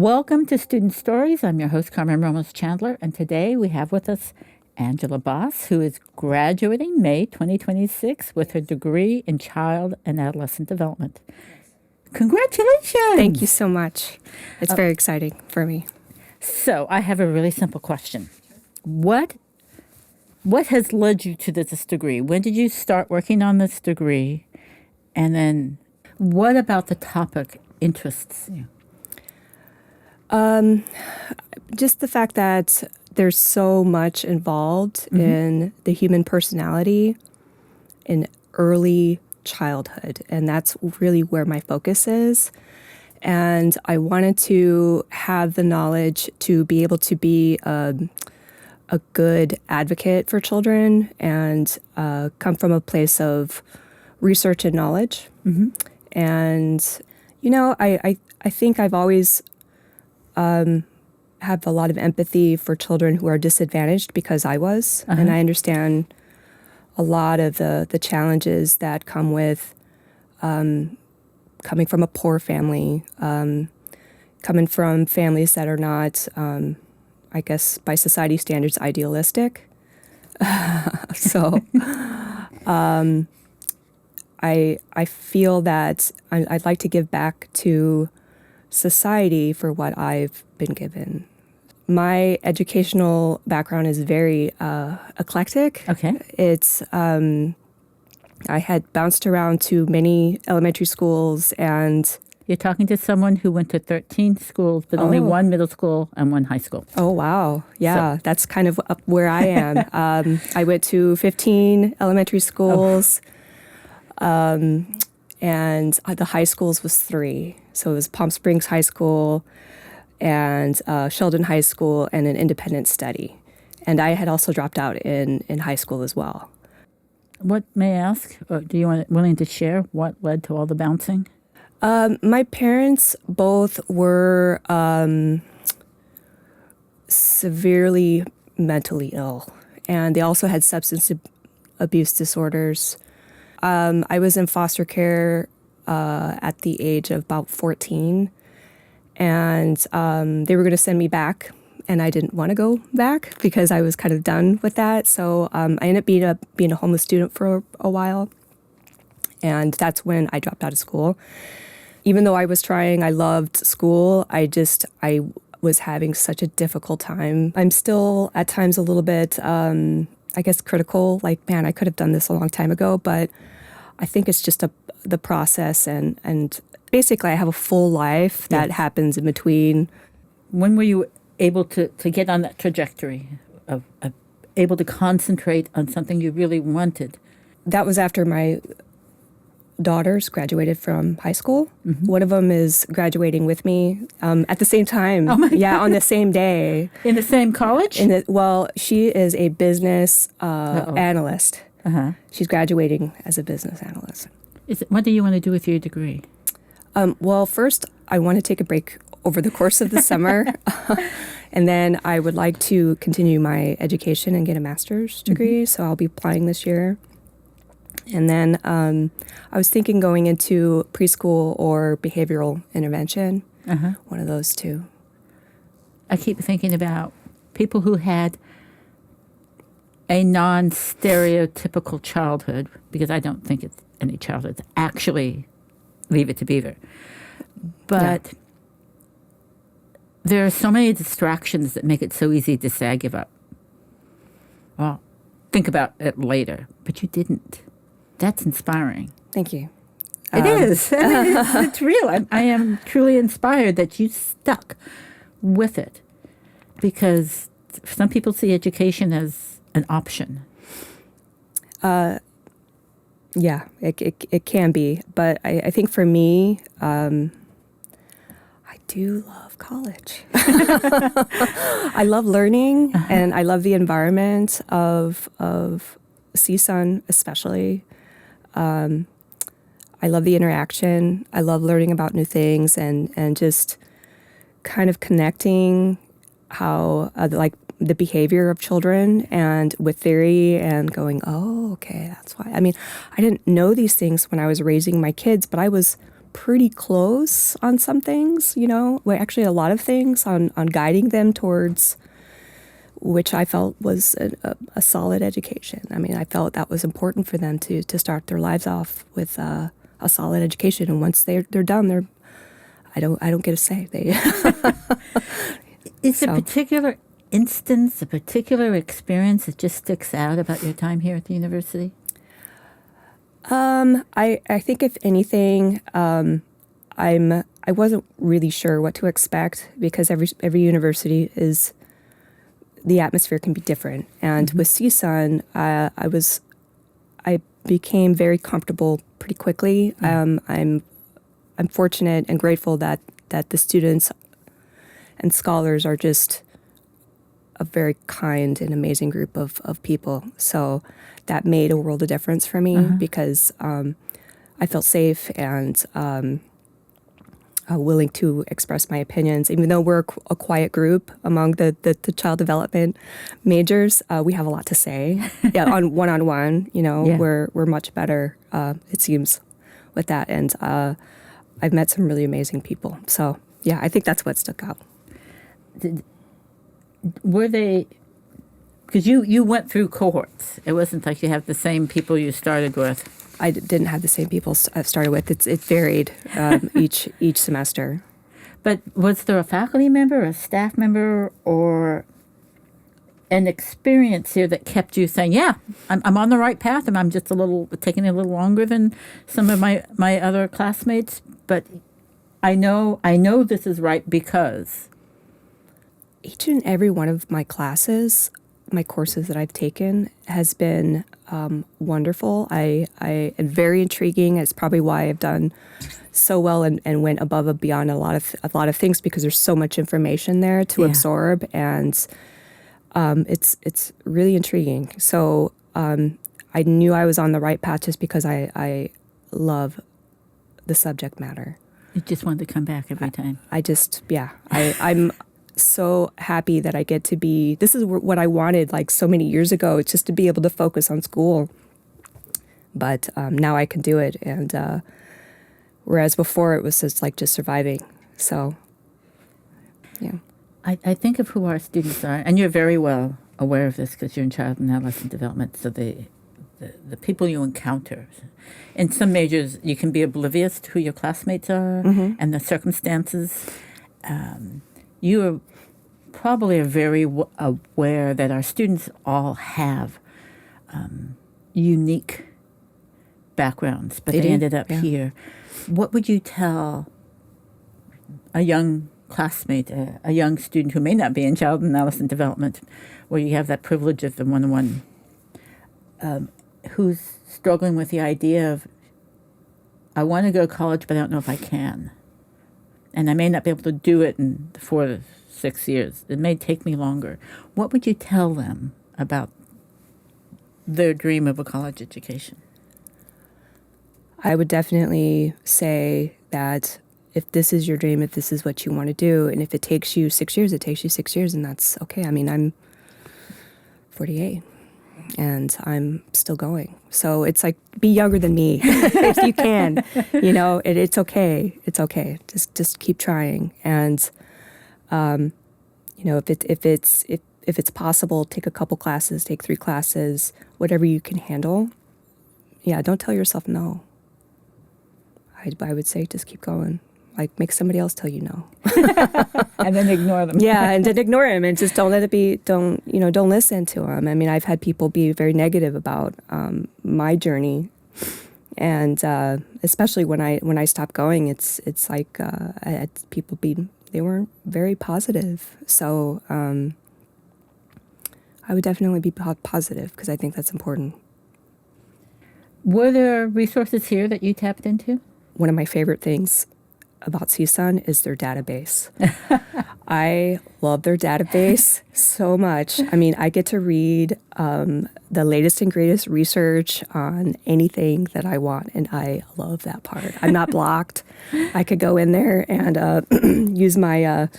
Welcome to Student Stories. I'm your host, Carmen Ramos-Chandler, and today we have with us Angela Boss, who is graduating May 2026 with her degree in Child and Adolescent Development. Congratulations! Thank you so much. It's very exciting for me. So I have a really simple question. What has led you to this degree? When did you start working on this degree? And then what about the topic interests you? Just the fact that there's so much involved in the human personality in early childhood, and that's really where my focus is. And I wanted to have the knowledge to be able to be a good advocate for children and come from a place of research and knowledge. And, you know, I think I've always have a lot of empathy for children who are disadvantaged because I was, and I understand a lot of the challenges that come with coming from a poor family, coming from families that are not, I guess, by society standards, idealistic. So I feel that I'd like to give back to society for what I've been given. My educational background is very eclectic. Okay. It's I had bounced around to many elementary schools, and You're talking to someone who went to 13 schools, but only one middle school and one high school. oh wow, yeah, that's kind of up where I am. I went to 15 elementary schools, and the high schools was 3. So it was Palm Springs High School and Sheldon High School and an independent study. And I had also dropped out in high school as well. What, may I ask, or do you willing to share what led to all the bouncing? My parents both were severely mentally ill, and they also had substance abuse disorders. I was in foster care at the age of about 14, and they were going to send me back, and I didn't want to go back because I was kind of done with that. So I ended up being a homeless student for a while, and that's when I dropped out of school. Even though I was trying, I loved school, I was having such a difficult time. I'm still at times a little bit, I guess, critical, like, man, I could have done this a long time ago, but I think it's just the process, and basically I have a full life that happens in between. When were you able to get on that trajectory of able to concentrate on something you really wanted? That was after my daughters graduated from high school. One of them is graduating with me at the same time. Oh my God. On the same day. In the same college? Well, she is a business analyst. She's graduating as a business analyst. What do you want to do with your degree? Well, first, I want to take a break over the course of the summer. And then I would like to continue my education and get a master's degree. So I'll be applying this year. And then I was thinking going into preschool or behavioral intervention, one of those two. I keep thinking about people who had a non-stereotypical childhood, because I don't think it's any childhood. Actually, leave it to Beaver. But there are so many distractions that make it so easy to say, I give up. Well, think about it later. But you didn't. That's inspiring. Thank you. It is. I mean, it's real. I am truly inspired that you stuck with it, because some people see education as an option. Yeah, it can be. But I think for me, I do love college. I love learning, and I love the environment of CSUN especially. I love the interaction. I love learning about new things and just kind of connecting how like the behavior of children and with theory and going, oh, okay, that's why. I mean, I didn't know these things when I was raising my kids, but I was pretty close on some things, well, actually a lot of things on guiding them towards which I felt was a solid education. I mean, I felt that was important for them to start their lives off with a solid education. And once they're done, I don't get a say. Is a particular instance, a particular experience that just sticks out about your time here at the university? I think if anything, I wasn't really sure what to expect because every university is, the atmosphere can be different. And with CSUN, I became very comfortable pretty quickly. I'm fortunate and grateful that the students and scholars are just a very kind and amazing group of people. So that made a world of difference for me because I felt safe and willing to express my opinions. Even though we're a quiet group among the child development majors, we have a lot to say. Yeah, on one-on-one, we're much better, it seems, with that. And I've met some really amazing people. So yeah, I think that's what stuck out. Were they, because you went through cohorts. It wasn't like you have the same people you started with. I didn't have the same people I've started with. It varied each semester. But was there a faculty member, a staff member, or an experience here that kept you saying, yeah, I'm on the right path and I'm just taking a little longer than some of my other classmates, but I know this is right because... Each and every one of my courses that I've taken has been wonderful. And very intriguing. It's probably why I've done so well and went above and beyond a lot of things because there's so much information there to absorb, and it's really intriguing. So I knew I was on the right path just because I love the subject matter. You just wanted to come back every time. I'm so happy that I get to be, this is what I wanted like so many years ago, it's just to be able to focus on school. But now I can do it. And whereas before it was just surviving. So, yeah. I think of who our students are, and you're very well aware of this because you're in child and adolescent development. So the people you encounter, in some majors, you can be oblivious to who your classmates are and the circumstances. You are probably very aware that our students all have unique backgrounds, but they ended up here. What would you tell a young classmate, a young student who may not be in child and adolescent development, where you have that privilege of the one-on-one, who's struggling with the idea of, I want to go to college, but I don't know if I can. And I may not be able to do it in 4 to 6 years. It may take me longer. What would you tell them about their dream of a college education? I would definitely say that if this is your dream, if this is what you want to do, and if it takes you 6 years, it takes you 6 years, and that's okay. I mean, I'm 48, and I'm still going. So it's like, be younger than me if you can. It's okay. It's okay. Just keep trying. And if it's possible, take a couple classes, take 3 classes, whatever you can handle. Yeah, don't tell yourself no. I would say just keep going. Like, make somebody else tell you no. And then ignore them. Yeah, and then ignore them, and just don't let it be. Don't listen to them. I mean, I've had people be very negative about my journey, and especially when I stopped going, it's like I had people they weren't very positive. So I would definitely be positive because I think that's important. Were there resources here that you tapped into? One of my favorite things about CSUN is their database. I love their database so much. I mean, I get to read the latest and greatest research on anything that I want, and I love that part. I'm not blocked. I could go in there and use my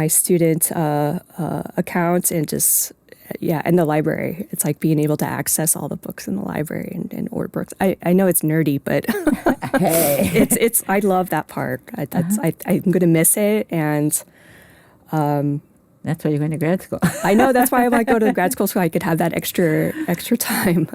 student account and just Yeah, and the library. It's like being able to access all the books in the library and order books. I know it's nerdy, but Hey. it's I love that part. I'm going to miss it, and That's why you're going to grad school. I know that's why I might go to grad school so I could have that extra time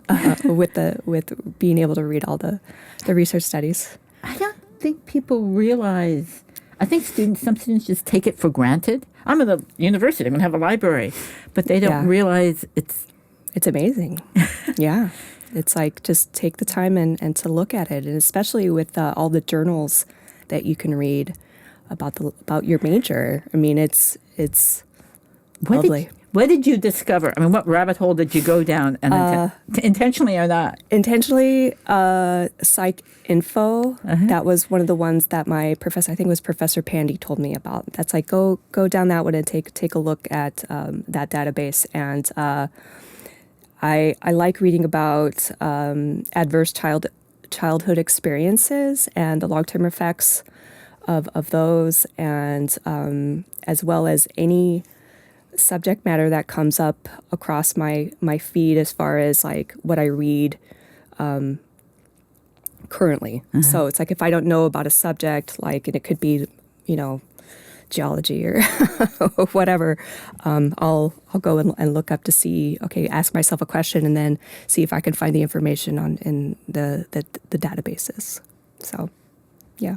with being able to read all the research studies. I don't think people realize. I think some students just take it for granted. I'm at a university. I'm going to have a library, but they don't realize It's amazing. Yeah. It's like just take the time and to look at it, and especially with all the journals that you can read about your major. I mean, it's lovely. What did you discover? I mean, what rabbit hole did you go down, and intentionally or not? Intentionally, psych info. That was one of the ones that my professor, I think it was Professor Pandy, told me about. That's like go down that one and take a look at that database. And I like reading about adverse childhood experiences and the long-term effects of those, and as well as any subject matter that comes up across my feed as far as like what I read currently. So it's like if I don't know about a subject, like, and it could be, geology or whatever, I'll go and look up to see, okay, ask myself a question and then see if I can find the information in the databases. So, yeah.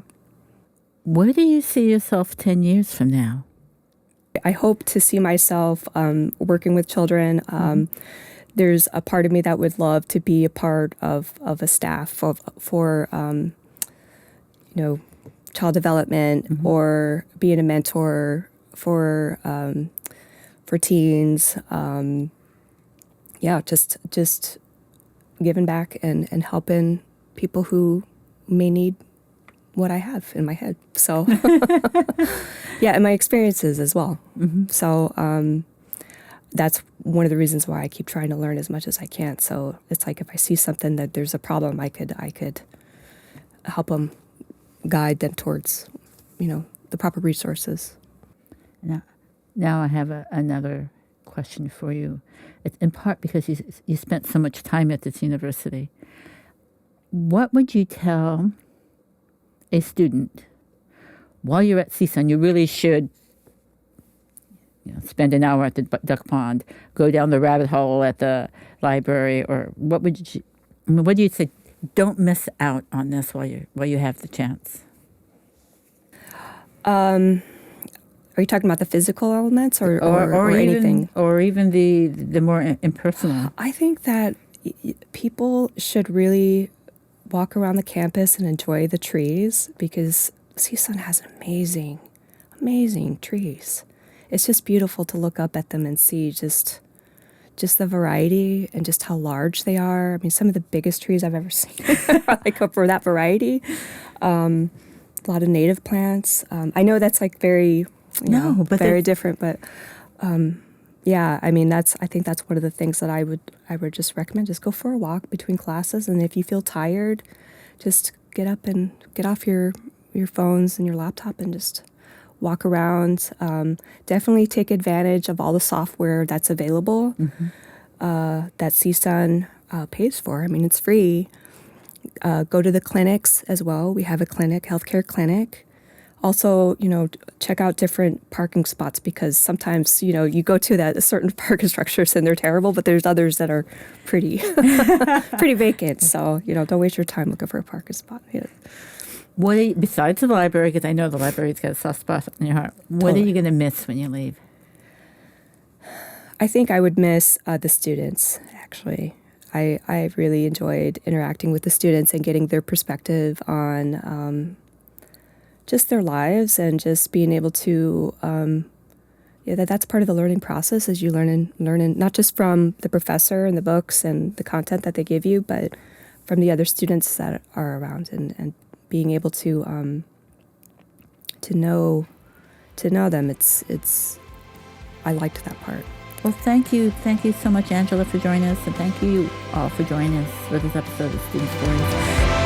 Where do you see yourself 10 years from now? I hope to see myself working with children. There's a part of me that would love to be a part of a staff for child development, or being a mentor for teens. Just giving back and helping people who may need what I have in my head. So, and my experiences as well. So that's one of the reasons why I keep trying to learn as much as I can. So it's like if I see something that there's a problem, I could help them, guide them towards, the proper resources. Now I have another question for you. It's in part because you spent so much time at this university. What would you tell a student while you're at CSUN? You really should spend an hour at the duck pond, go down the rabbit hole at the library, or what do you say? Don't miss out on this while you have the chance. Are you talking about the physical elements or anything? Or even the more impersonal? I think that people should really walk around the campus and enjoy the trees, because CSUN has amazing, amazing trees. It's just beautiful to look up at them and see just the variety and just how large they are. I mean, some of the biggest trees I've ever seen, like for that variety. A lot of native plants. I know that's like very, very different, but I mean, I think that's one of the things that I would just recommend. Just go for a walk between classes, and if you feel tired, just get up and get off your phones and your laptop and just walk around. Definitely take advantage of all the software that's available that CSUN pays for. I mean, it's free. Go to the clinics as well. We have a healthcare clinic. Also, check out different parking spots, because sometimes, you go to certain parking structures and they're terrible, but there's others that are pretty vacant. So, don't waste your time looking for a parking spot. Yeah. Besides the library, because I know the library's got a soft spot in your heart, what are you going to miss when you leave? I think I would miss the students, actually. I really enjoyed interacting with the students and getting their perspective on just their lives, and just being able to, that's part of the learning process, is you learn not just from the professor and the books and the content that they give you, but from the other students that are around, and being able to know them. It's I liked that part. Well, thank you so much, Angela, for joining us, and thank you all for joining us for this episode of Student Stories.